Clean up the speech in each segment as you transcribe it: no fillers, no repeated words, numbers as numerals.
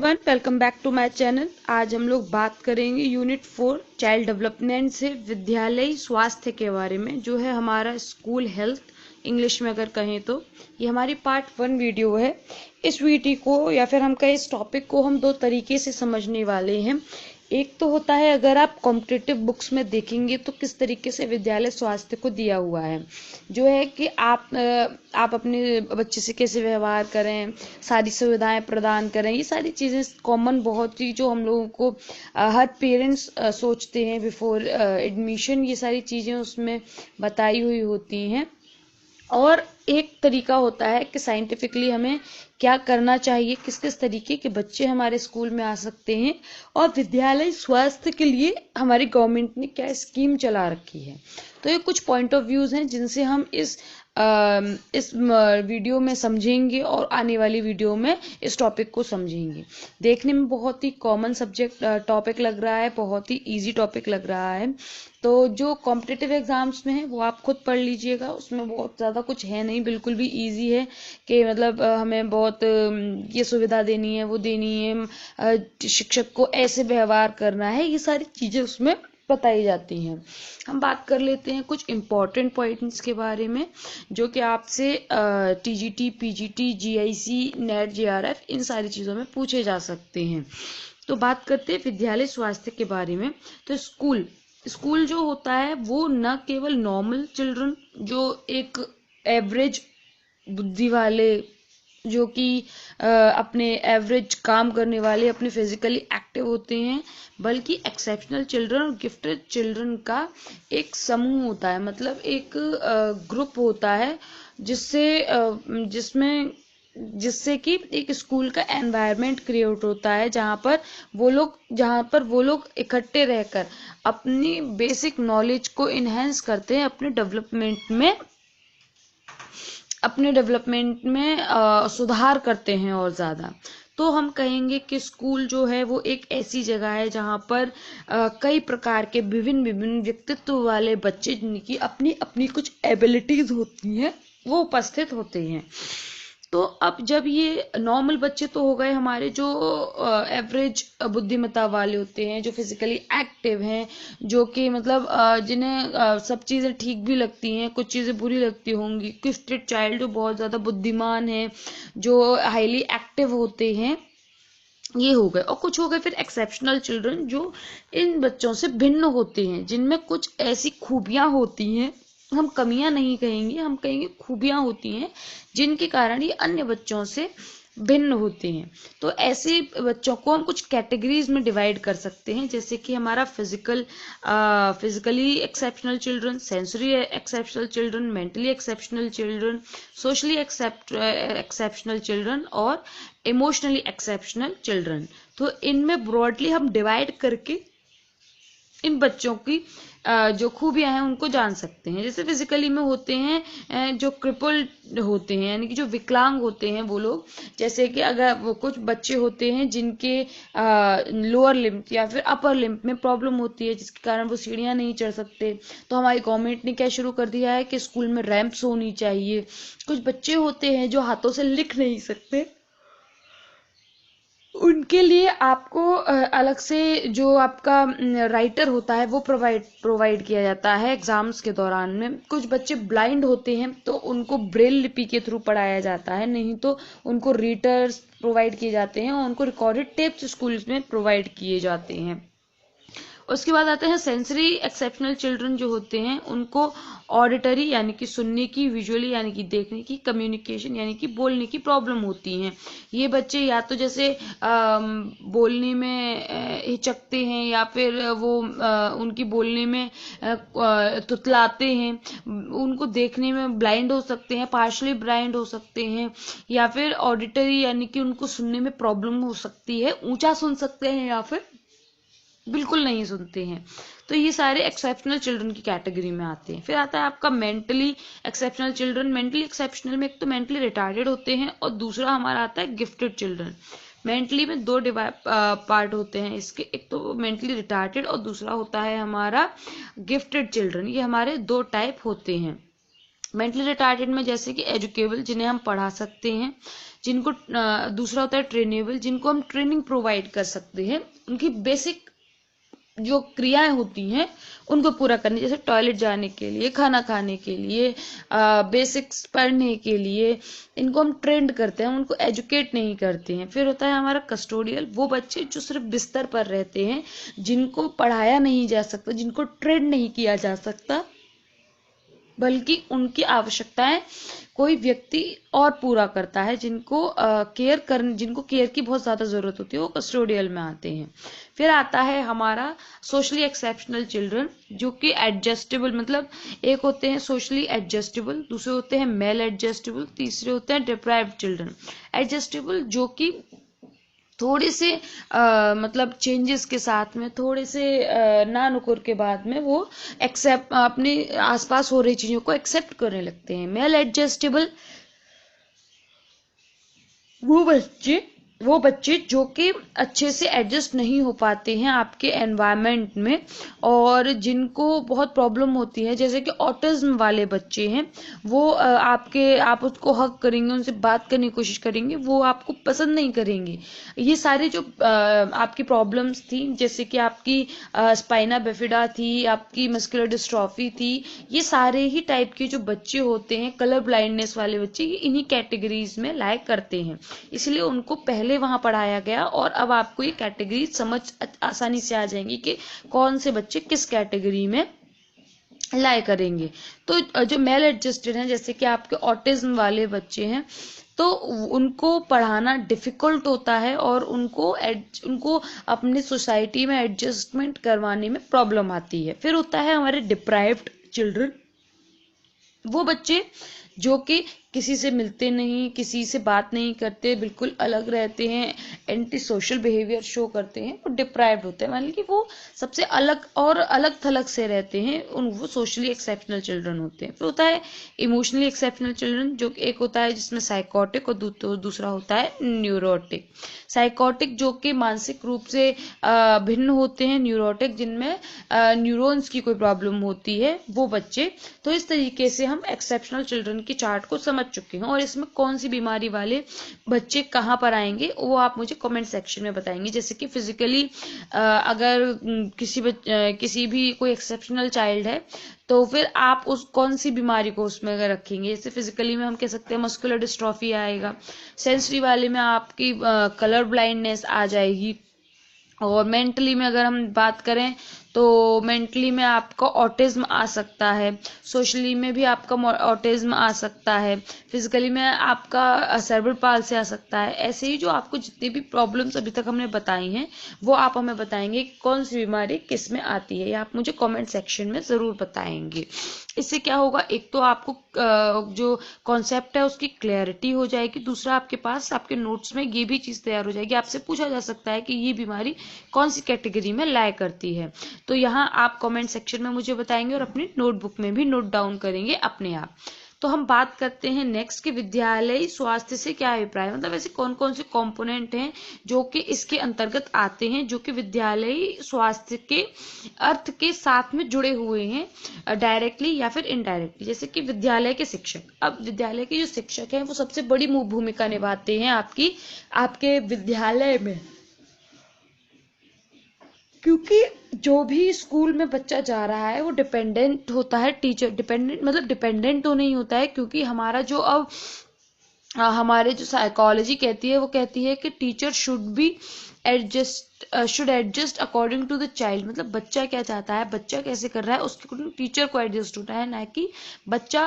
One welcome back to my channel. आज हम लोग बात करेंगे यूनिट 4 चाइल्ड डेवलपमेंट से विद्यालयी स्वास्थ्य के बारे में, जो है हमारा स्कूल हेल्थ इंग्लिश में अगर कहें तो। ये हमारी पार्ट 1 वीडियो है। इस वीडियो को या फिर हम कहें इस टॉपिक को हम दो तरीके से समझने वाले हैं। एक तो होता है अगर आप कॉम्पिटिटिव बुक्स में देखेंगे तो किस तरीके से विद्यालय स्वास्थ्य को दिया हुआ है, जो है कि आप अपने बच्चे से कैसे व्यवहार करें, सारी सुविधाएं प्रदान करें। ये सारी चीज़ें कॉमन बहुत ही, जो हम लोगों को हर पेरेंट्स सोचते हैं बिफोर एडमिशन, ये सारी चीज़ें उसमें बताई हुई होती हैं। और एक तरीका होता है कि साइंटिफिकली हमें क्या करना चाहिए, किस किस तरीके के बच्चे हमारे स्कूल में आ सकते हैं, और विद्यालय स्वास्थ्य के लिए हमारी गवर्नमेंट ने क्या स्कीम चला रखी है। तो ये कुछ पॉइंट ऑफ व्यूज हैं जिनसे हम इस वीडियो में समझेंगे और आने वाली वीडियो में इस टॉपिक को समझेंगे। देखने में बहुत ही कॉमन सब्जेक्ट टॉपिक लग रहा है, बहुत ही इजी टॉपिक लग रहा है। तो जो कॉम्पिटिटिव एग्जाम्स में है वो आप खुद पढ़ लीजिएगा, उसमें बहुत ज़्यादा कुछ है नहीं, बिल्कुल भी इजी है कि मतलब हमें बहुत ये सुविधा देनी है, वो देनी है, शिक्षक को ऐसे व्यवहार करना है, ये सारी चीज़ें उसमें बताई जाती हैं। हम बात कर लेते हैं कुछ इम्पॉर्टेंट पॉइंट्स के बारे में, जो कि आपसे TGT, PGT, GIC, NET, JRF इन सारी चीज़ों में पूछे जा सकते हैं। तो बात करते हैं विद्यालय स्वास्थ्य के बारे में। तो स्कूल जो होता है वो न केवल नॉर्मल चिल्ड्रन, जो एक एवरेज बुद्धि वाले, जो कि अपने एवरेज काम करने वाले, अपने फिजिकली एक्टिव होते हैं, बल्कि एक्सेप्शनल चिल्ड्रन और गिफ्टेड चिल्ड्रन का एक समूह होता है, मतलब एक ग्रुप होता है, जिससे कि एक स्कूल का एनवायरनमेंट क्रिएट होता है, जहाँ पर वो लोग इकट्ठे रहकर अपनी बेसिक नॉलेज को इन्हेंस करते हैं, अपने डेवलपमेंट में सुधार करते हैं और ज़्यादा। तो हम कहेंगे कि स्कूल जो है वो एक ऐसी जगह है जहाँ पर कई प्रकार के विभिन्न विभिन्न व्यक्तित्व वाले बच्चे, जिनकी अपनी अपनी कुछ एबिलिटीज होती हैं, वो उपस्थित होते हैं। तो अब जब ये नॉर्मल बच्चे तो हो गए हमारे, जो एवरेज बुद्धिमत्ता वाले होते हैं, जो फिजिकली एक्टिव हैं, जो कि मतलब जिन्हें सब चीज़ें ठीक भी लगती हैं, कुछ चीज़ें बुरी लगती होंगी। गिफ्टेड चाइल्ड जो बहुत ज़्यादा बुद्धिमान है, जो हाईली एक्टिव होते हैं, ये हो गए। और कुछ हो गए फिर एक्सेप्शनल चिल्ड्रन, जो इन बच्चों से भिन्न होते हैं, जिनमें कुछ ऐसी खूबियां होती हैं, हम कमियां नहीं कहेंगे, हम कहेंगे खूबियां होती हैं, जिनके कारण ये अन्य बच्चों से भिन्न होते हैं। तो ऐसे बच्चों को हम कुछ कैटेगरीज में डिवाइड कर सकते हैं, जैसे कि हमारा physically exceptional children, sensory exceptional children, mentally exceptional children, socially exceptional children और इमोशनली एक्सेप्शनल चिल्ड्रन। तो इनमें ब्रॉडली हम डिवाइड करके इन बच्चों की जो खूबियां हैं उनको जान सकते हैं। जैसे फिजिकली में होते हैं जो क्रिपल्ड होते हैं, यानी कि जो विकलांग होते हैं वो लोग, जैसे कि अगर वो कुछ बच्चे होते हैं जिनके लोअर लिम्ब या फिर अपर लिम्ब में प्रॉब्लम होती है, जिसके कारण वो सीढ़ियां नहीं चढ़ सकते। तो हमारी गवर्नमेंट ने क्या शुरू कर दिया है कि स्कूल में रैंप्स होनी चाहिए। कुछ बच्चे होते हैं जो हाथों से लिख नहीं सकते, उनके लिए आपको अलग से जो आपका राइटर होता है वो प्रोवाइड किया जाता है एग्जाम्स के दौरान में। कुछ बच्चे ब्लाइंड होते हैं तो उनको ब्रेल लिपि के थ्रू पढ़ाया जाता है, नहीं तो उनको रीडर्स प्रोवाइड किए जाते हैं और उनको रिकॉर्डेड टेप्स स्कूल्स में प्रोवाइड किए जाते हैं। उसके बाद आते हैं सेंसरी एक्सेप्शनल चिल्ड्रन, जो होते हैं उनको ऑडिटरी यानी कि सुनने की, विजुअली यानी कि देखने की, कम्युनिकेशन यानी कि बोलने की प्रॉब्लम होती हैं। ये बच्चे या तो जैसे बोलने में हिचकते हैं, या फिर वो उनकी बोलने में तुतलाते हैं। उनको देखने में ब्लाइंड हो सकते हैं, पार्शली ब्लाइंड हो सकते हैं, या फिर ऑडिटरी यानी कि उनको सुनने में प्रॉब्लम हो सकती है, ऊंचा सुन सकते हैं या फिर बिल्कुल नहीं सुनते हैं। तो ये सारे एक्सेप्शनल चिल्ड्रन की कैटेगरी में आते हैं। फिर आता है आपका mentally exceptional children. Mentally exceptional में एक तो मेंटली रिटार्डेड होते हैं और दूसरा हमारा आता है गिफ्टेड चिल्ड्रन। मेंटली में दो पार्ट होते हैं इसके, एक तो मेंटली रिटार्डेड और दूसरा होता है हमारा गिफ्टेड चिल्ड्रन। ये हमारे दो टाइप होते हैं। मेंटली रिटार्डेड में जैसे कि एजुकेबल, जिन्हें हम पढ़ा सकते हैं, जिनको दूसरा होता है ट्रेनेबल, जिनको हम ट्रेनिंग प्रोवाइड कर सकते हैं, उनकी बेसिक जो क्रियाएं होती हैं उनको पूरा करने, जैसे टॉयलेट जाने के लिए, खाना खाने के लिए, बेसिक्स पढ़ने के लिए, इनको हम ट्रेंड करते हैं, उनको एजुकेट नहीं करते हैं। फिर होता है हमारा कस्टोडियल, वो बच्चे जो सिर्फ बिस्तर पर रहते हैं, जिनको पढ़ाया नहीं जा सकता, जिनको ट्रेंड नहीं किया जा सकता, बल्कि उनकी आवश्यकताएं कोई व्यक्ति और पूरा करता है, जिनको केयर की बहुत ज्यादा जरूरत होती है, वो कस्टोडियल में आते हैं। फिर आता है हमारा सोशली एक्सेप्शनल चिल्ड्रन, जो कि एडजस्टेबल, मतलब एक होते हैं सोशली एडजस्टेबल, दूसरे होते हैं मेल एडजस्टेबल, तीसरे होते हैं डिप्राइव्ड चिल्ड्रन। एडजस्टेबल जो कि थोड़े से मतलब चेंजेस के साथ में, थोड़े से ना नुकुर के बाद में वो एक्सेप्ट, अपने आसपास हो रही चीजों को एक्सेप्ट करने लगते हैं। मेल एडजस्टेबल वो बच्चे जो कि अच्छे से एडजस्ट नहीं हो पाते हैं आपके एनवायरनमेंट में, और जिनको बहुत प्रॉब्लम होती है, जैसे कि ऑटिज्म वाले बच्चे हैं, वो आप उसको हक करेंगे, उनसे बात करने की कोशिश करेंगे, वो आपको पसंद नहीं करेंगे। ये सारे जो आपकी प्रॉब्लम्स थी, जैसे कि आपकी स्पाइना बिफिडा थी, आपकी मस्कुलर डिस्ट्रॉफी थी, ये सारे ही टाइप के जो बच्चे होते हैं, कलर ब्लाइंडनेस वाले बच्चे, ये इन्हीं कैटेगरीज में लायक करते हैं, इसलिए उनको पहले वहां पढ़ाया गया, और अब आपको ये कैटेगरी समझ आसानी से आ जाएंगी कि कौन से बच्चे किस कैटेगरी में लाए करेंगे। तो जो मेल एडजस्टेड हैं, जैसे कि आपके ऑटिज्म वाले बच्चे हैं, तो उनको पढ़ाना डिफिकल्ट होता है, और उनको अपनी सोसाइटी में एडजस्टमेंट करवाने में प्रॉब्लम आती है। फिर होता है हमारे डिप्राइव्ड चिल्ड्रन, वो बच्चे जो कि किसी से मिलते नहीं, किसी से बात नहीं करते, बिल्कुल अलग रहते हैं, एंटी सोशल बिहेवियर शो करते हैं, वो डिप्राइव्ड होते हैं, मतलब कि वो सबसे अलग और अलग थलग से रहते हैं, वो सोशली एक्सेप्शनल चिल्ड्रन होते हैं। फिर होता है इमोशनली एक्सेप्शनल चिल्ड्रन, जो एक होता है जिसमें साइकोटिक, और दूसरा होता है न्यूरोटिक। साइकोटिक जो कि मानसिक रूप से भिन्न होते हैं, न्यूरोटिक जिनमें न्यूरॉन्स की कोई प्रॉब्लम होती है, वो बच्चे। तो इस तरीके से हम एक्सेप्शनल चिल्ड्रन की चार्ट को समझ चुके हैं, और इसमें कौन सी बीमारी वाले बच्चे कहाँ पर आएंगे वो आप मुझे कमेंट सेक्शन में बताएंगे। जैसे कि फिजिकली अगर किसी भी कोई एक्सेप्शनल चाइल्ड है, तो फिर आप उस कौन सी बीमारी को उसमें अगर रखेंगे, जैसे फिजिकली में हम कह सकते हैं मस्कुलर डिस्ट्रॉफी आएगा, सेंसरी वाले में आपकी कलर ब्लाइंडनेस आ जाएगी, और मेंटली में अगर हम बात करें तो मेंटली में आपका ऑटिज्म आ सकता है, सोशली में भी आपका ऑटिज्म आ सकता है, फिजिकली में आपका सेरेब्रल पाल्सी आ सकता है। ऐसे ही जो आपको जितनी भी प्रॉब्लम्स अभी तक हमने बताई हैं, वो आप हमें बताएंगे कि कौन सी बीमारी किस में आती है, ये आप मुझे कमेंट सेक्शन में जरूर बताएंगे। इससे क्या होगा, एक तो आपको जो कॉन्सेप्ट है उसकी क्लैरिटी हो जाएगी, दूसरा आपके पास आपके नोट्स में ये भी चीज तैयार हो जाएगी, आपसे पूछा जा सकता है कि ये बीमारी कौन सी कैटेगरी में लाया करती है। तो यहाँ आप कमेंट सेक्शन में मुझे बताएंगे, और अपनी नोटबुक में भी नोट डाउन करेंगे अपने आप। तो हम बात करते हैं नेक्स्ट कि विद्यालय स्वास्थ्य से क्या अभिप्राय, मतलब ऐसे कौन कौन से कंपोनेंट हैं जो कि इसके अंतर्गत आते हैं, जो कि विद्यालय स्वास्थ्य के अर्थ के साथ में जुड़े हुए हैं, डायरेक्टली या फिर इनडायरेक्टली। जैसे कि विद्यालय के शिक्षक, अब विद्यालय के जो शिक्षक हैं वो सबसे बड़ी भूमिका निभाते हैं आपके विद्यालय में, क्योंकि जो भी स्कूल में बच्चा जा रहा है वो डिपेंडेंट होता है टीचर, डिपेंडेंट तो नहीं होता है, क्योंकि हमारा जो अब हमारे जो साइकोलॉजी कहती है, वो कहती है कि teacher should adjust according to the child, मतलब बच्चा क्या चाहता है, बच्चा कैसे कर रहा है, उसके अकॉर्डिंग टीचर को एडजस्ट होता है, ना कि बच्चा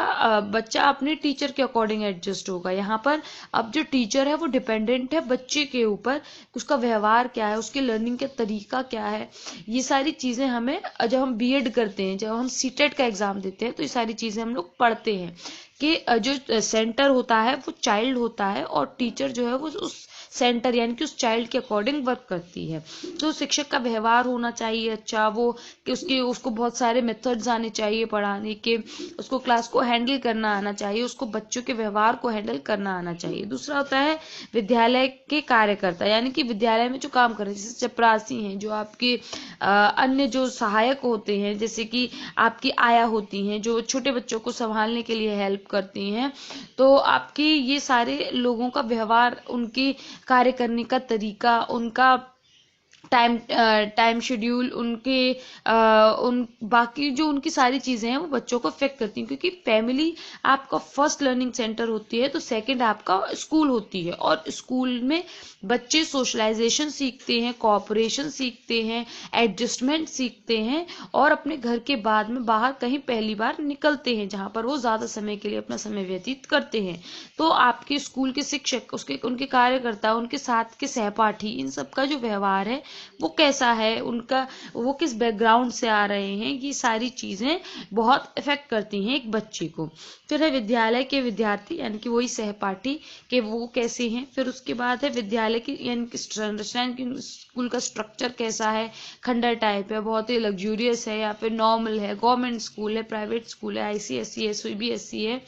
अपने टीचर के अकॉर्डिंग एडजस्ट होगा। यहाँ पर अब जो टीचर है वो डिपेंडेंट है बच्चे के ऊपर, उसका व्यवहार क्या है, उसके लर्निंग का तरीका क्या है, ये सारी चीजें हमें जब हम बीएड करते हैं, जब हम सीटेट का एग्जाम देते हैं, तो ये सारी चीजें हम लोग पढ़ते हैं कि जो सेंटर होता है वो चाइल्ड होता है और टीचर जो है वो उस सेंटर यानी कि उस चाइल्ड के अकॉर्डिंग वर्क करती है। तो शिक्षक का व्यवहार होना चाहिए अच्छा, वो कि उसको बहुत सारे मेथड्स आने चाहिए पढ़ाने के, उसको क्लास को हैंडल करना आना चाहिए, उसको बच्चों के व्यवहार को हैंडल करना आना चाहिए। दूसरा होता है विद्यालय के कार्यकर्ता, यानी कि विद्यालय में जो काम कर रहे हैं, जैसे चपरासी हैं, जो आपके अन्य जो सहायक होते हैं, जैसे कि आपकी आया होती हैं जो छोटे बच्चों को संभालने के लिए हेल्प करती हैं। तो आपकी ये सारे लोगों का व्यवहार, उनकी कार्य करने का तरीका, उनका टाइम शेड्यूल, उन बाकी जो उनकी सारी चीजें हैं वो बच्चों को अफेक्ट करती हैं, क्योंकि फैमिली आपका फर्स्ट लर्निंग सेंटर होती है, तो सेकंड आपका स्कूल होती है। और स्कूल में बच्चे सोशलाइजेशन सीखते हैं, कोऑपरेशन सीखते हैं, एडजस्टमेंट सीखते हैं, और अपने घर के बाद में बाहर कहीं पहली बार निकलते हैं जहां पर वो ज्यादा समय के लिए अपना समय व्यतीत करते हैं। तो आपके स्कूल के शिक्षक, उनके कार्यकर्ता, उनके साथ के सहपाठी, इन सब का जो व्यवहार है वो कैसा है, उनका वो किस बैकग्राउंड से आ रहे हैं, ये सारी चीजें बहुत इफेक्ट करती हैं एक बच्चे को। फिर है विद्यालय के विद्यार्थी, यानी कि वही सहपाठी के वो कैसे हैं। फिर उसके बाद है विद्यालय की यानी कि संरचना, स्कूल का स्ट्रक्चर कैसा है, खंडर टाइप है, बहुत ही लग्जूरियस है, या फिर नॉर्मल है, गवर्नमेंट स्कूल है, प्राइवेट स्कूल है, ICSE है, CBSE है।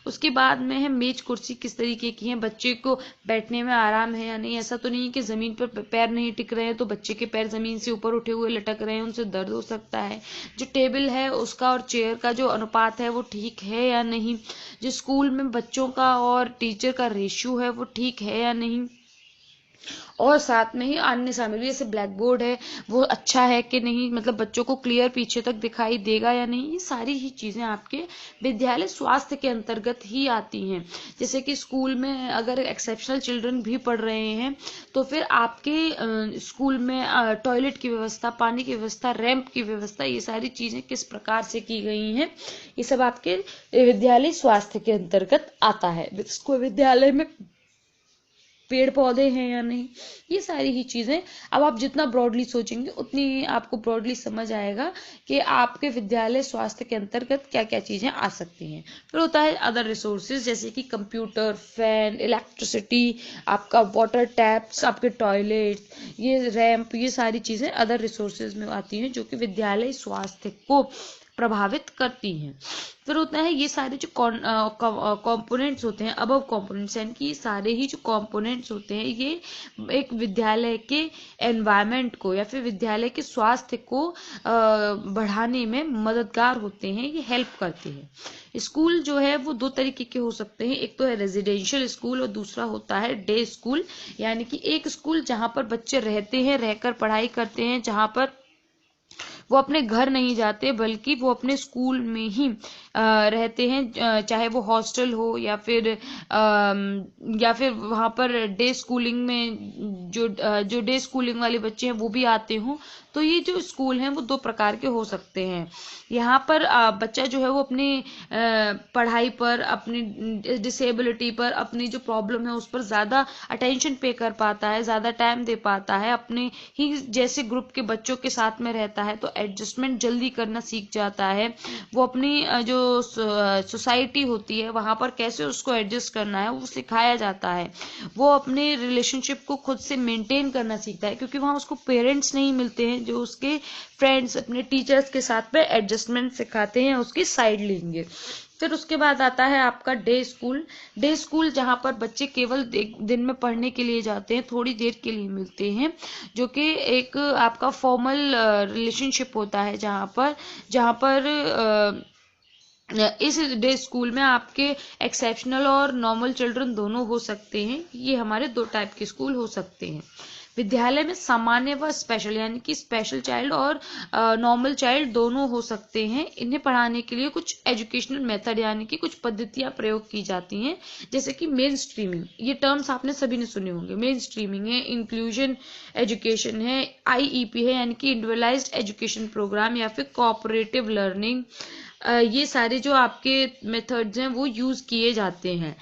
उसके बाद में है मेज कुर्सी किस तरीके की है, बच्चे को बैठने में आराम है या नहीं। ऐसा तो नहीं कि जमीन पर पैर नहीं टिक रहे हैं तो बच्चे के पैर जमीन से ऊपर उठे हुए लटक रहे हैं, उनसे दर्द हो सकता है। जो टेबल है उसका और चेयर का जो अनुपात है वो ठीक है या नहीं। जो स्कूल में बच्चों का और टीचर का रेशियो है वो ठीक है या नहीं। और साथ में ही अन्य सामग्री जैसे ब्लैक बोर्ड है वो अच्छा है कि नहीं, मतलब बच्चों को क्लियर पीछे तक दिखाई देगा या नहीं। ये सारी ही चीजें आपके विद्यालय स्वास्थ्य के अंतर्गत ही आती हैं। जैसे कि स्कूल में अगर एक्सेप्शनल चिल्ड्रन भी पढ़ रहे हैं तो फिर आपके स्कूल में टॉयलेट की व्यवस्था, पानी की व्यवस्था, रैंप की व्यवस्था, ये सारी चीजें किस प्रकार से की गई हैं, ये सब आपके विद्यालय स्वास्थ्य के अंतर्गत आता है। इसको विद्यालय में पेड़ पौधे हैं या नहीं, ये सारी ही चीजें। अब आप जितना ब्रॉडली सोचेंगे उतनी आपको ब्रॉडली समझ आएगा कि आपके विद्यालय स्वास्थ्य के अंतर्गत क्या क्या चीजें आ सकती हैं। फिर होता है अदर रिसोर्सेज, जैसे कि कंप्यूटर, फैन, इलेक्ट्रिसिटी, आपका वाटर टैप्स, आपके टॉयलेट, ये रैंप, ये सारी चीजें अदर रिसोर्सेज में आती हैं जो कि विद्यालय स्वास्थ्य को प्रभावित करती हैं। फिर होता है ये सारे जो कंपोनेंट्स होते हैं, अबव कंपोनेंट्स, यानी कि सारे ही जो कंपोनेंट्स होते हैं ये एक विद्यालय के एनवायरनमेंट को या फिर विद्यालय के स्वास्थ्य को बढ़ाने में मददगार होते हैं, ये हेल्प करते हैं। स्कूल जो है वो दो तरीके के हो सकते हैं, एक तो है रेजिडेंशियल स्कूल और दूसरा होता है डे स्कूल, यानी कि एक स्कूल जहां पर बच्चे रहते हैं, रहकर पढ़ाई करते हैं, जहां पर वो अपने घर नहीं जाते बल्कि वो अपने स्कूल में ही रहते हैं, चाहे वो हॉस्टल हो या फिर वहां पर डे स्कूलिंग में जो डे स्कूलिंग वाले बच्चे हैं वो भी आते हों। तो ये जो स्कूल हैं वो दो प्रकार के हो सकते हैं। यहाँ पर बच्चा जो है वो अपनी पढ़ाई पर, अपनी डिसेबिलिटी पर, अपनी जो प्रॉब्लम है उस पर ज्यादा अटेंशन पे कर पाता है, ज्यादा टाइम दे पाता है, अपने ही जैसे ग्रुप के बच्चों के साथ में रहता है तो एडजस्टमेंट जल्दी करना सीख जाता है। वो अपनी जो सोसाइटी होती है वहां पर कैसे उसको एडजस्ट करना है वो सिखाया जाता है। वो अपने रिलेशनशिप को खुद से मेंटेन करना सीखता है, क्योंकि वहां उसको पेरेंट्स नहीं मिलते हैं जो उसके फ्रेंड्स, अपने टीचर्स के साथ में एडजस्टमेंट सिखाते हैं, उसकी साइड लेंगे। फिर उसके बाद आता है आपका डे स्कूल। डे स्कूल जहां पर बच्चे केवल एक दिन में पढ़ने के लिए जाते हैं, थोड़ी देर के लिए मिलते हैं, जो कि एक आपका फॉर्मल रिलेशनशिप होता है, जहां पर इस डे स्कूल में आपके एक्सेप्शनल और नॉर्मल चिल्ड्रन दोनों हो सकते हैं। ये हमारे दो टाइप के स्कूल हो सकते हैं। विद्यालय में सामान्य व स्पेशल, यानी कि स्पेशल चाइल्ड और नॉर्मल चाइल्ड दोनों हो सकते हैं। इन्हें पढ़ाने के लिए कुछ एजुकेशनल मेथड यानी कि कुछ पद्धतियां प्रयोग की जाती हैं, जैसे कि मेन स्ट्रीमिंग। ये टर्म्स आपने सभी ने सुने होंगे। मेन स्ट्रीमिंग है, इंक्लूजन एजुकेशन है, IEP है यानी कि इंडिविजुअलाइज्ड एजुकेशन प्रोग्राम, या फिर कोऑपरेटिव लर्निंग। ये सारे जो आपके मेथड्स हैं वो यूज किए जाते हैं।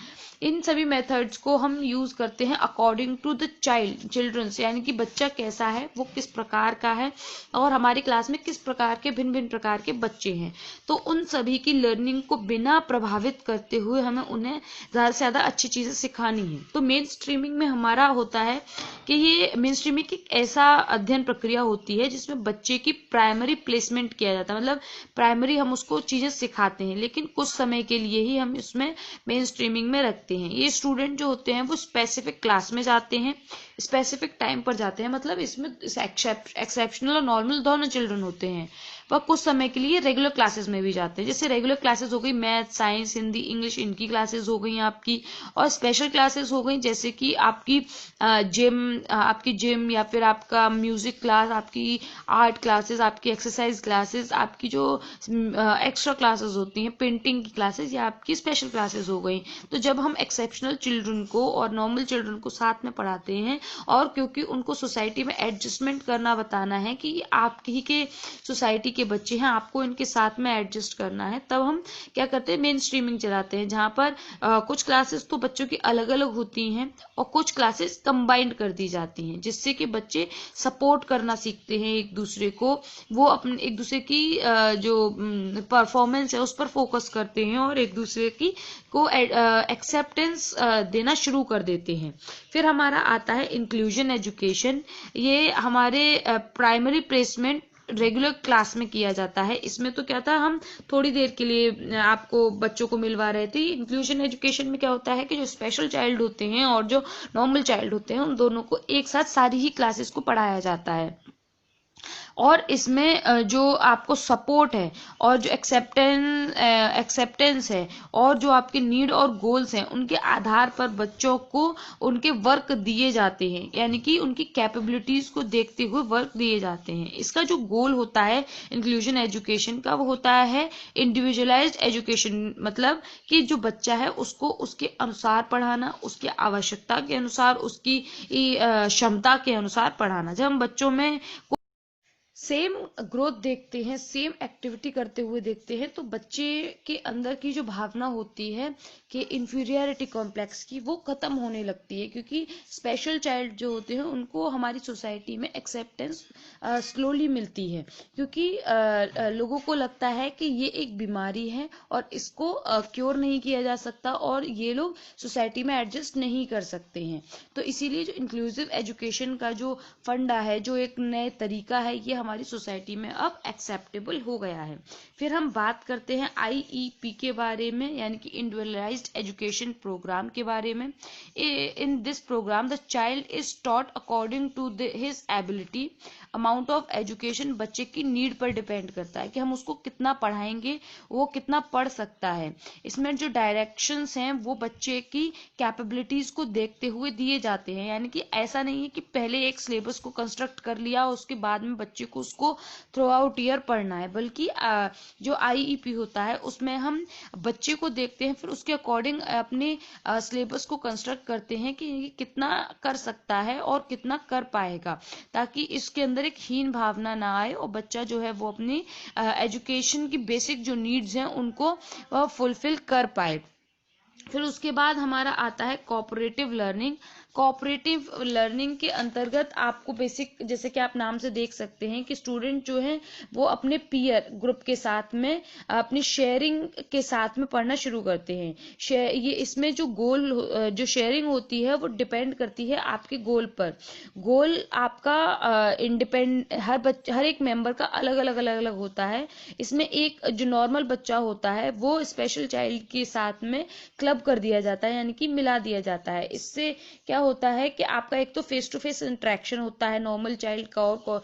इन सभी मेथड्स को हम यूज करते हैं अकॉर्डिंग टू द चिल्ड्रंस, यानी कि बच्चा कैसा है, वो किस प्रकार का है, और हमारी क्लास में किस प्रकार के भिन्न भिन्न प्रकार के बच्चे हैं। तो उन सभी की लर्निंग को बिना प्रभावित करते हुए हमें उन्हें ज़्यादा से ज़्यादा अच्छी चीज़ें सिखानी है। तो मेन स्ट्रीमिंग में हमारा होता है कि ये मेन स्ट्रीमिंग एक ऐसा अध्ययन प्रक्रिया होती है जिसमें बच्चे की प्राइमरी प्लेसमेंट किया जाता है, मतलब प्राइमरी हम उसको चीज़ें सिखाते हैं, लेकिन कुछ समय के लिए ही हम इसमें मेन स्ट्रीमिंग में रखते हैं। ये स्टूडेंट जो होते हैं वो स्पेसिफिक क्लास में जाते हैं, स्पेसिफिक टाइम पर जाते हैं, मतलब इसमें एक्सेप्शनल और नॉर्मल दोनों चिल्ड्रन होते हैं। वह कुछ समय के लिए रेगुलर क्लासेस में भी जाते हैं, जैसे रेगुलर क्लासेस हो गई मैथ, साइंस, हिंदी, इंग्लिश, इनकी क्लासेस हो गई आपकी, और स्पेशल क्लासेस हो गई जैसे कि आपकी जिम या फिर आपका म्यूजिक क्लास, आपकी आर्ट क्लासेस, आपकी एक्सरसाइज क्लासेस, आपकी जो एक्स्ट्रा क्लासेस होती हैं, पेंटिंग की क्लासेस, या आपकी स्पेशल क्लासेस हो गई। तो जब हम एक्सेप्शनल चिल्ड्रन को और नॉर्मल चिल्ड्रन को साथ में पढ़ाते हैं, और क्योंकि उनको सोसाइटी में एडजस्टमेंट करना बताना है कि आपकी के सोसाइटी के बच्चे हैं, आपको इनके साथ में एडजस्ट करना है, तब हम क्या करते हैं, मेन स्ट्रीमिंग चलाते हैं, जहाँ पर कुछ क्लासेस तो बच्चों की अलग अलग होती हैं और कुछ क्लासेस कंबाइंड कर दी जाती हैं, जिससे कि बच्चे सपोर्ट करना सीखते हैं एक दूसरे को, वो अपने एक दूसरे की जो परफॉर्मेंस है उस पर फोकस करते हैं और एक दूसरे की को एक्सेप्टेंस देना शुरू कर देते हैं। फिर हमारा आता है इंक्लूजन एजुकेशन। ये हमारे प्राइमरी प्लेसमेंट रेगुलर क्लास में किया जाता है। इसमें तो क्या था, हम थोड़ी देर के लिए आपको बच्चों को मिलवा रहे थे। इंक्लूजन एजुकेशन में क्या होता है कि जो स्पेशल चाइल्ड होते हैं और जो नॉर्मल चाइल्ड होते हैं, उन दोनों को एक साथ सारी ही क्लासेस को पढ़ाया जाता है, और इसमें जो आपको सपोर्ट है और जो एक्सेप्टेंस है और जो आपके नीड और गोल्स हैं, उनके आधार पर बच्चों को उनके वर्क दिए जाते हैं, यानी कि उनकी कैपेबिलिटीज को देखते हुए वर्क दिए जाते हैं। इसका जो गोल होता है इंक्लूजन एजुकेशन का, वो होता है इंडिविजुअलाइज्ड एजुकेशन, मतलब कि जो बच्चा है उसको उसके अनुसार पढ़ाना, उसकी आवश्यकता के अनुसार, उसकी क्षमता के अनुसार पढ़ाना। जब हम बच्चों में सेम ग्रोथ देखते हैं, सेम एक्टिविटी करते हुए देखते हैं, तो बच्चे के अंदर की जो भावना होती है कि इंफीरियरिटी कॉम्प्लेक्स की, वो खत्म होने लगती है, क्योंकि स्पेशल चाइल्ड जो होते हैं उनको हमारी सोसाइटी में एक्सेप्टेंस स्लोली मिलती है, क्योंकि लोगों को लगता है कि ये एक बीमारी है और इसको क्योर नहीं किया जा सकता और ये लोग सोसाइटी में एडजस्ट नहीं कर सकते हैं। तो इसीलिए जो इंक्लूसिव एजुकेशन का जो फंडा है, जो एक नए तरीका है, ये हमारी सोसाइटी में अब एक्सेप्टेबल हो गया है। फिर हम बात करते हैं IEP के बारे में, यानी कि इंडिविजुअलाइज्ड एजुकेशन प्रोग्राम के बारे में। In this programme the child is taught according to his ability. Amount of education बच्चे की नीड पर डिपेंड करता है कि हम उसको कितना पढ़ाएंगे, वो कितना पढ़ सकता है। इसमें जो डायरेक्शंस हैं वो बच्चे की कैपेबिलिटीज को देखते हुए दिए जाते हैं, यानी कि ऐसा नहीं है कि पहले एक सिलेबस को कंस्ट्रक्ट कर लिया उसके बाद में बच्चे को उसको थ्रू आउट ईयर पढ़ना है, बल्कि जो IEP होता है उसमें हम बच्चे को देखते हैं, फिर उसके अकॉर्डिंग अपने सिलेबस को कंस्ट्रक्ट करते हैं कि ये कितना कर सकता है और कितना कर पाएगा, ताकि इसके अंदर एक हीन भावना ना आए और बच्चा जो है वो अपनी एजुकेशन की बेसिक जो नीड्स हैं उनको फुलफिल कर पाए। फिर उसके बाद हमारा आता है कोऑपरेटिव लर्निंग। कोऑपरेटिव लर्निंग के अंतर्गत आपको बेसिक, जैसे कि आप नाम से देख सकते हैं कि स्टूडेंट जो है वो अपने पीयर ग्रुप के साथ में अपनी शेयरिंग के साथ में पढ़ना शुरू करते हैं। ये इसमें जो गोल, जो शेयरिंग होती है वो डिपेंड करती है आपके गोल पर। गोल आपका हर एक मेंबर का अलग अलग होता है। इसमें एक जो नॉर्मल बच्चा होता है वो स्पेशल चाइल्ड के साथ में क्लब कर दिया जाता है, यानी कि मिला दिया जाता है। इससे क्या होता है कि आपका एक तो फेस टू फेस इंटरेक्शन होता है नॉर्मल चाइल्ड का और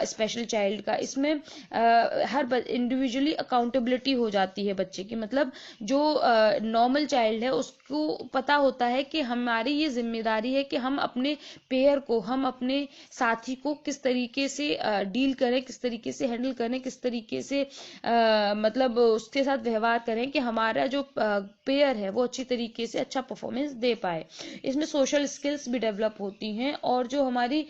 स्पेशल चाइल्ड का। इसमें हर इंडिविजुअली अकाउंटेबिलिटी हो जाती है बच्चे की, मतलब जो नॉर्मल चाइल्ड है उसको पता होता है कि हमारी ये जिम्मेदारी है कि हम अपने पेयर को, हम अपने साथी को किस तरीके से डील करें, किस तरीके से हैंडल करें, किस तरीके से मतलब उसके साथ व्यवहार करें कि हमारा जो पेयर है वो अच्छी तरीके से अच्छा परफॉर्मेंस दे पाए। इसमें सोशल स्किल्स भी डेवलप होती हैं और जो हमारी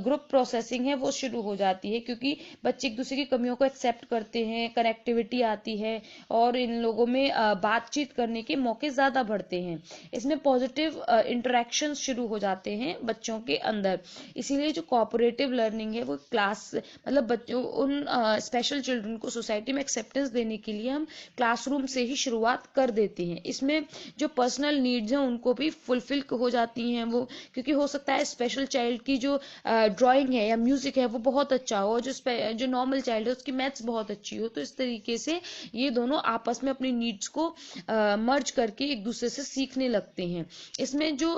ग्रुप प्रोसेसिंग है वो शुरू हो जाती है, क्योंकि बच्चे एक दूसरे की कमियों को एक्सेप्ट करते हैं, कनेक्टिविटी आती है और इन लोगों में बातचीत करने के मौके ज़्यादा बढ़ते हैं। इसमें पॉजिटिव इंटरेक्शन शुरू हो जाते हैं बच्चों के अंदर। इसीलिए जो कोऑपरेटिव लर्निंग है वो क्लास मतलब बच्चों उन स्पेशल चिल्ड्रन को सोसाइटी में एक्सेप्टेंस देने के लिए हम क्लासरूम से ही शुरुआत कर देते हैं। इसमें जो पर्सनल नीड्स हैं उनको भी फुलफिल हो जाती हैं वो, क्योंकि हो सकता है स्पेशल चाइल्ड की जो ड्राइंग है या म्यूजिक है वो बहुत अच्छा हो, जो नॉर्मल चाइल्ड है उसकी मैथ्स बहुत अच्छी हो। तो इस तरीके से ये दोनों आपस में अपनी नीड्स को मर्ज करके एक दूसरे से सीखने लगते हैं। इसमें जो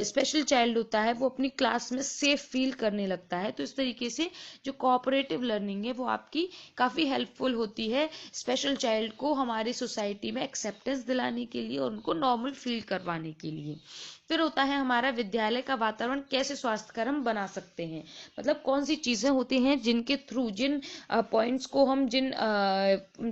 स्पेशल चाइल्ड होता है वो अपनी क्लास में सेफ फील करने लगता है। तो इस तरीके से जो कोऑपरेटिव लर्निंग है वो आपकी काफ़ी हेल्पफुल होती है स्पेशल चाइल्ड को हमारी सोसाइटी में एक्सेप्टेंस दिलाने के लिए और उनको नॉर्मल फील करवाने के लिए। फिर होता है हमारा विद्यालय का वातावरण कैसे स्वास्थ्यकर हम बना सकते हैं, मतलब कौन सी चीज़ें होती हैं जिनके थ्रू, जिन पॉइंट्स को हम, जिन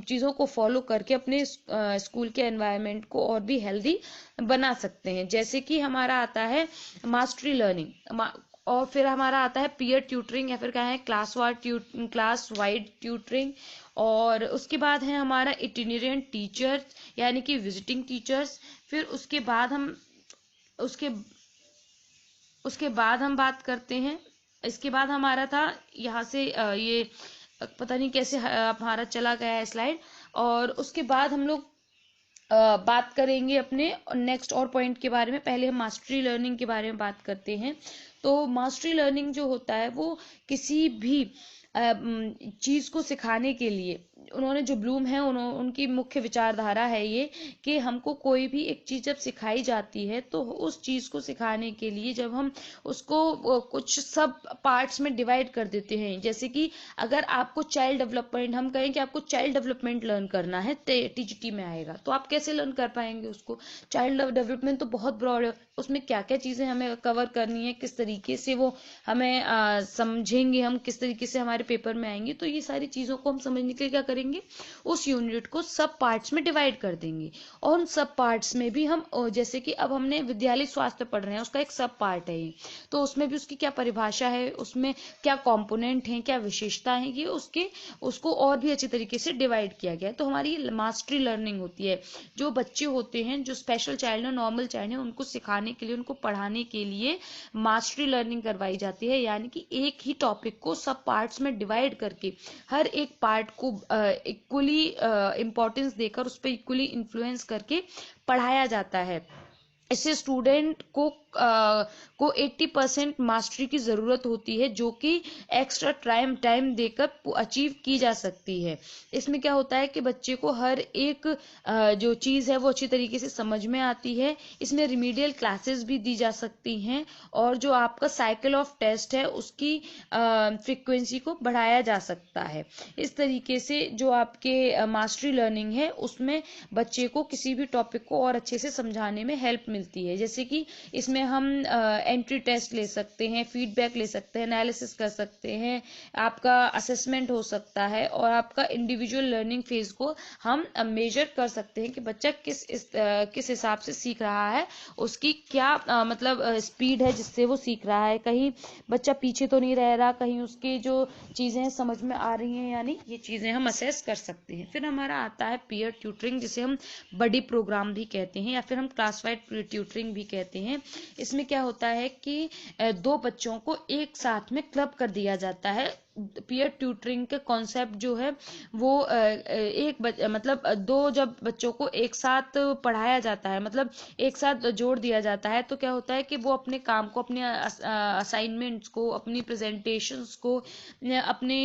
चीज़ों को फॉलो करके अपने स्कूल के एनवायरनमेंट को और भी हेल्दी बना सकते हैं। जैसे कि हमारा आता है मास्टरी लर्निंग, और फिर हमारा आता है पीयर ट्यूटरिंग या फिर क्या है क्लास वाइड ट्यूटरिंग, और उसके बाद है हमारा इटिनेरेंट टीचर यानी कि विजिटिंग टीचर्स। फिर उसके बाद हम बात करते हैं, इसके बाद हमारा था यहाँ से ये पता नहीं कैसे हमारा चला गया है स्लाइड। और उसके बाद हम लोग बात करेंगे अपने नेक्स्ट और पॉइंट के बारे में। पहले हम मास्टरी लर्निंग के बारे में बात करते हैं। तो मास्टरी लर्निंग जो होता है वो किसी भी चीज़ को सिखाने के लिए, उन्होंने जो ब्लूम है उनकी मुख्य विचारधारा है ये कि हमको कोई भी एक चीज़ जब सिखाई जाती है तो उस चीज़ को सिखाने के लिए जब हम उसको कुछ सब पार्ट्स में डिवाइड कर देते हैं। जैसे कि अगर आपको चाइल्ड डेवलपमेंट, हम कहें कि आपको चाइल्ड डेवलपमेंट लर्न करना है, टीजीटी में आएगा, तो आप कैसे लर्न कर पाएंगे उसको? चाइल्ड डेवलपमेंट तो बहुत ब्रॉड है, उसमें क्या क्या चीज़ें हमें कवर करनी है, किस तरीके से वो हमें समझेंगे, हम किस तरीके से हमारे पेपर में आएंगे। तो ये सारी चीज़ों को हम समझने के लिए क्या करेंगे, उस यूनिट को सब पार्ट्स में डिवाइड कर देंगे। और उन सब पार्ट्स में भी हम जैसे कि अब हमने विद्यालय स्वास्थ्य पढ़ रहे हैं, उसका एक सब पार्ट है ये, तो उसमें भी उसकी क्या परिभाषा है, उसमें क्या कंपोनेंट हैं, क्या विशेषता है, ये उसको और भी अच्छी तरीके से डिवाइड किया गया है। तो हमारी मास्टरी लर्निंग होती है। जो बच्चे होते हैं, जो स्पेशल चाइल्ड है, नॉर्मल चाइल्ड है, उनको सिखाने के लिए, उनको पढ़ाने के लिए मास्टरी लर्निंग करवाई जाती है। यानी कि एक ही टॉपिक को सब पार्ट्स में डिवाइड करके हर एक पार्ट को इक्वली इम्पोर्टेंस देकर उस पर इक्वली इन्फ्लुएंस करके पढ़ाया जाता है। इससे स्टूडेंट को 80% मास्टरी की ज़रूरत होती है, जो कि एक्स्ट्रा टाइम देकर अचीव की जा सकती है। इसमें क्या होता है कि बच्चे को हर एक जो चीज़ है वो अच्छी तरीके से समझ में आती है। इसमें रिमीडियल क्लासेस भी दी जा सकती हैं और जो आपका साइकिल ऑफ टेस्ट है उसकी फ्रीक्वेंसी को बढ़ाया जा सकता है। इस तरीके से जो आपके मास्टरी लर्निंग है उसमें बच्चे को किसी भी टॉपिक को और अच्छे से समझाने में हेल्प मिलती है। जैसे कि इसमें हम एंट्री टेस्ट ले सकते हैं, फीडबैक ले सकते हैं, एनालिसिस कर सकते हैं, आपका असेसमेंट हो सकता है और आपका इंडिविजुअल लर्निंग फेज को हम मेजर कर सकते हैं कि बच्चा किस हिसाब से सीख रहा है, उसकी क्या मतलब स्पीड है जिससे वो सीख रहा है, कहीं बच्चा पीछे तो नहीं रह रहा, कहीं उसकी जो चीज़ें समझ में आ रही हैं, यानी ये चीज़ें हम असेस कर सकते हैं। फिर हमारा आता है पीयर ट्यूटरिंग, जिसे हम बडी प्रोग्राम भी कहते हैं या फिर हम क्लास वाइड ट्यूटरिंग भी कहते हैं। इसमें क्या होता है कि दो बच्चों को एक साथ में क्लब कर दिया जाता है। पीयर ट्यूटरिंग के कॉन्सेप्ट जो है वो मतलब जब बच्चों को एक साथ पढ़ाया जाता है, मतलब एक साथ जोड़ दिया जाता है, तो क्या होता है कि वो अपने काम को, अपने असाइनमेंट्स को, अपनी प्रेजेंटेशंस को, अपने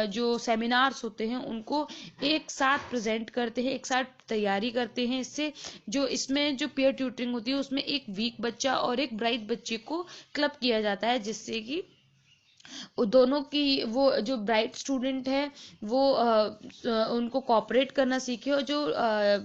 जो सेमिनार्स होते हैं उनको एक साथ प्रेजेंट करते हैं, एक साथ तैयारी करते हैं। इससे जो इसमें जो पीयर ट्यूटरिंग होती है उसमें एक वीक बच्चा और एक ब्राइट बच्चे को क्लब किया जाता है, जिससे कि दोनों की, वो जो ब्राइट स्टूडेंट है वो उनको कोऑपरेट करना सीखे, और जो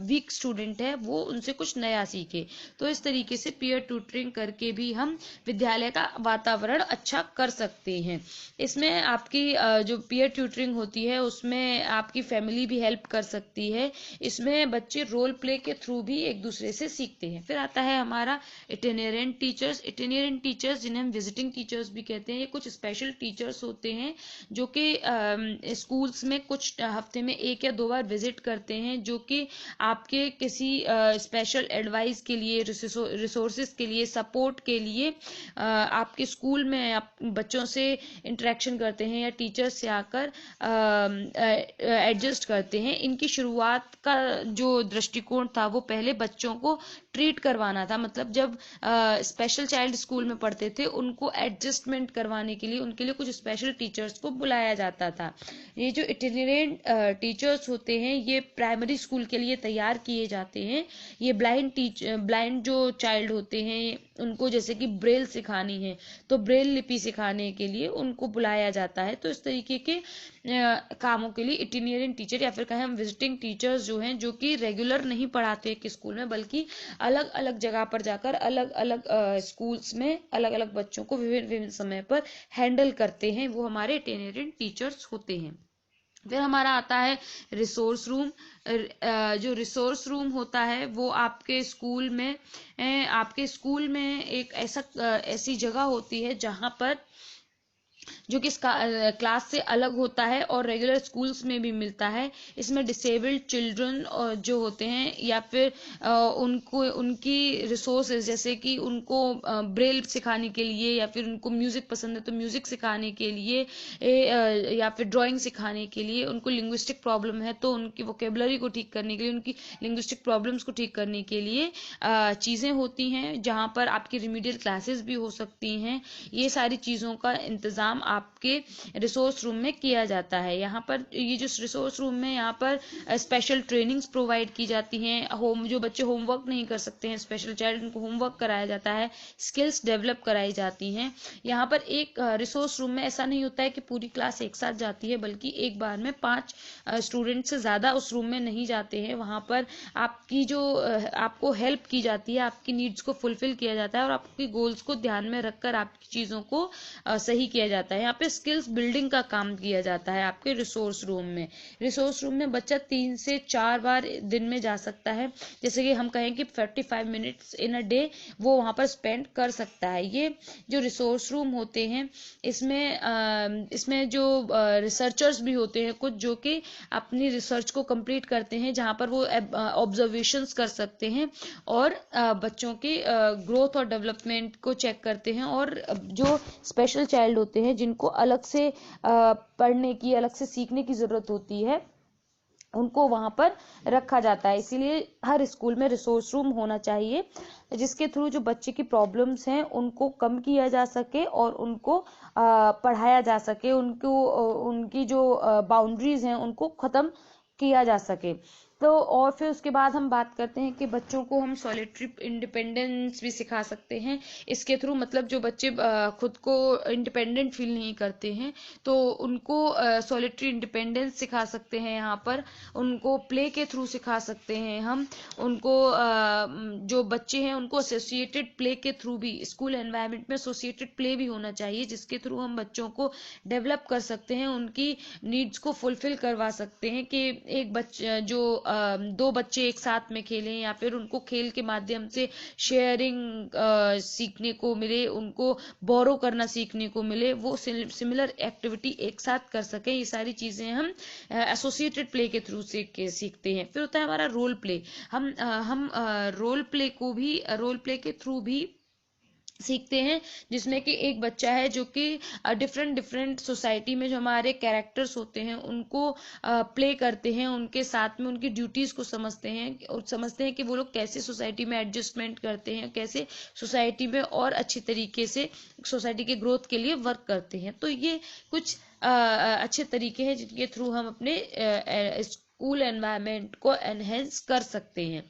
वीक स्टूडेंट है वो उनसे कुछ नया सीखे। तो इस तरीके से पीयर ट्यूटरिंग करके भी हम विद्यालय का वातावरण अच्छा कर सकते हैं। इसमें आपकी जो पीयर ट्यूटरिंग होती है उसमें आपकी फैमिली भी हेल्प कर सकती है। इसमें बच्चे रोल प्ले के थ्रू भी एक दूसरे से सीखते हैं। फिर आता है हमारा इटिनेरेंट टीचर्स। इटिनेरेंट टीचर्स जिन्हें हम विजिटिंग टीचर्स भी कहते हैं, ये कुछ स्पेशल टीचर्स होते हैं जो कि स्कूल्स में कुछ हफ्ते में 1 या 2 बार विजिट करते हैं, जो कि आपके किसी स्पेशल एडवाइस के लिए, रिसोर्सेज के लिए, सपोर्ट के लिए आपके स्कूल में आप बच्चों से इंटरेक्शन करते हैं या टीचर्स से आकर एडजस्ट करते हैं। इनकी शुरुआत का जो दृष्टिकोण था वो पहले बच्चों को ट्रीट करवाना था। मतलब जब स्पेशल चाइल्ड स्कूल में पढ़ते थे उनको एडजस्टमेंट करवाने के लिए उनके लिए कुछ स्पेशल टीचर्स को बुलाया जाता था। ये जो इटिनेरेंट टीचर्स होते हैं ये प्राइमरी स्कूल के लिए तैयार किए जाते हैं। ये ब्लाइंड जो चाइल्ड होते हैं उनको जैसे कि ब्रेल सिखानी है तो ब्रेल लिपि सिखाने के लिए उनको बुलाया जाता है। तो इस तरीके के कामों के लिए इटिनेरेंट टीचर या फिर कहें हम विजिटिंग टीचर्स जो हैं, जो कि रेगुलर नहीं पढ़ाते एक स्कूल में बल्कि अलग अलग जगह पर जाकर अलग अलग स्कूल्स में अलग अलग बच्चों को विभिन्न विभिन्न समय पर हैंडल करते हैं, वो हमारे इटिनेरेंट टीचर्स होते हैं। फिर हमारा आता है रिसोर्स रूम। जो रिसोर्स रूम होता है वो आपके स्कूल में एक ऐसी जगह होती है जहां पर जो कि क्लास से अलग होता है और रेगुलर स्कूल्स में भी मिलता है। इसमें डिसेबल्ड चिल्ड्रन जो होते हैं या फिर उनको उनकी रिसोर्सेज जैसे कि उनको ब्रेल सिखाने के लिए या फिर उनको म्यूजिक पसंद है तो म्यूजिक सिखाने के लिए या फिर ड्राइंग सिखाने के लिए, उनको लिंग्विस्टिक प्रॉब्लम है तो उनकी वोकेबलरी को ठीक करने के लिए, उनकी लिंग्विस्टिक प्रॉब्लम्स को ठीक करने के लिए चीज़ें होती हैं जहाँ पर आपकी रिमीडियल क्लासेस भी हो सकती हैं। ये सारी चीज़ों का इंतज़ाम आपके रिसोर्स रूम में किया जाता है। यहाँ पर ये जो रिसोर्स रूम में यहाँ पर स्पेशल ट्रेनिंग्स प्रोवाइड की जाती हैं। जो बच्चे होमवर्क नहीं कर सकते हैं, स्पेशल चाइल्ड, उनको होमवर्क कराया जाता है, स्किल्स डेवलप कराई जाती हैं। यहाँ पर एक रिसोर्स रूम में ऐसा नहीं होता है कि पूरी क्लास एक साथ जाती है, बल्कि एक बार में 5 स्टूडेंट से ज़्यादा उस रूम में नहीं जाते हैं। वहाँ पर आपकी जो आपको हेल्प की जाती है, आपकी नीड्स को फुलफिल किया जाता है और आपकी गोल्स को ध्यान में रखकर आपकी चीज़ों को सही किया जाता है। यहाँ पे स्किल्स बिल्डिंग का काम किया जाता है आपके रिसोर्स रूम में। रिसोर्स रूम में बच्चा 3 से 4 बार दिन में जा सकता है। जैसे कि हम कहें कि 45 मिनट्स इन अ डे वो वहाँ पर स्पेंड कर सकता है। ये जो रिसोर्स रूम होते हैं इसमें जो रिसर्चर्स भी होते हैं कुछ, जो कि अपनी रिसर्च को कंप्लीट करते हैं, जहाँ पर वो ऑब्जर्वेशंस कर सकते हैं और बच्चों के ग्रोथ और डेवलपमेंट को चेक करते हैं। और जो स्पेशल चाइल्ड होते हैं जिनको अलग से पढ़ने की, अलग से सीखने की ज़रूरत होती है, उनको वहाँ पर रखा जाता है। इसीलिए हर स्कूल में रिसोर्स रूम होना चाहिए जिसके थ्रू जो बच्चे की प्रॉब्लम्स हैं उनको कम किया जा सके और उनको पढ़ाया जा सके, उनकी जो बाउंड्रीज हैं उनको ख़त्म किया जा सके। तो और फिर उसके बाद हम बात करते हैं कि बच्चों को हम सॉलिटरी इंडिपेंडेंस भी सिखा सकते हैं इसके थ्रू। मतलब जो बच्चे खुद को इंडिपेंडेंट फील नहीं करते हैं तो उनको सॉलिटरी इंडिपेंडेंस सिखा सकते हैं। यहाँ पर उनको प्ले के थ्रू सिखा सकते हैं हम उनको। जो बच्चे हैं उनको एसोसिएटेड प्ले के थ्रू भी, स्कूल एनवायरनमेंट में एसोसिएटेड प्ले भी होना चाहिए जिसके थ्रू हम बच्चों को डेवलप कर सकते हैं, उनकी नीड्स को फुलफिल करवा सकते हैं। कि एक बच्चा जो 2 बच्चे एक साथ में खेलें या फिर उनको खेल के माध्यम से शेयरिंग सीखने को मिले, उनको बोरो करना सीखने को मिले, वो सिमिलर एक्टिविटी एक साथ कर सकें। ये सारी चीज़ें हम एसोसिएटेड प्ले के थ्रू सीखते हैं। फिर होता है हमारा रोल प्ले। हम रोल प्ले के थ्रू भी सीखते हैं, जिसमें कि एक बच्चा है जो कि डिफरेंट सोसाइटी में जो हमारे कैरेक्टर्स होते हैं उनको प्ले करते हैं, उनके साथ में उनकी ड्यूटीज़ को समझते हैं और समझते हैं कि वो लोग कैसे सोसाइटी में एडजस्टमेंट करते हैं, कैसे सोसाइटी में और अच्छी तरीके से सोसाइटी के ग्रोथ के लिए वर्क करते हैं। तो ये कुछ अच्छे तरीके हैं जिनके थ्रू हम अपने स्कूल एनवायरनमेंट को एनहेंस कर सकते हैं।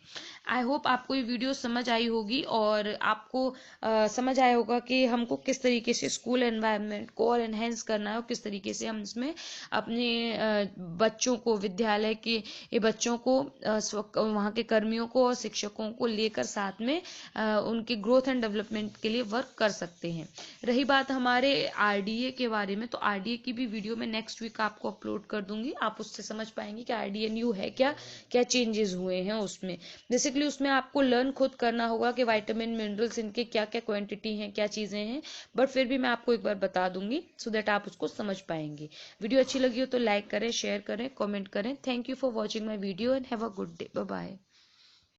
आई होप आपको ये वीडियो समझ आई होगी और आपको समझ आया होगा कि हमको किस तरीके से स्कूल एनवायरनमेंट को और एनहेंस करना है और किस तरीके से हम इसमें अपने बच्चों को, विद्यालय के ये बच्चों को, वहाँ के कर्मियों को और शिक्षकों को लेकर साथ में उनके ग्रोथ एंड डेवलपमेंट के लिए वर्क कर सकते हैं। रही बात हमारे आरडीए के बारे में, तो आरडीए की भी वीडियो मैं नेक्स्ट वीक आपको अपलोड कर दूंगी। आप उससे समझ पाएंगे कि आरडीए न्यू है क्या, क्या चेंजेस हुए हैं उसमें। बेसिकली उसमें आपको लर्न खुद करना होगा कि विटामिन मिनरल्स इनके क्या क्या क्वांटिटी हैं, क्या चीज़ें हैं, बट फिर भी मैं आपको एक बार बता दूंगी सो दैट आप उसको समझ पाएंगे। वीडियो अच्छी लगी हो तो लाइक करें, शेयर करें, कमेंट करें। Thank you for watching my video and have a good day. Bye bye.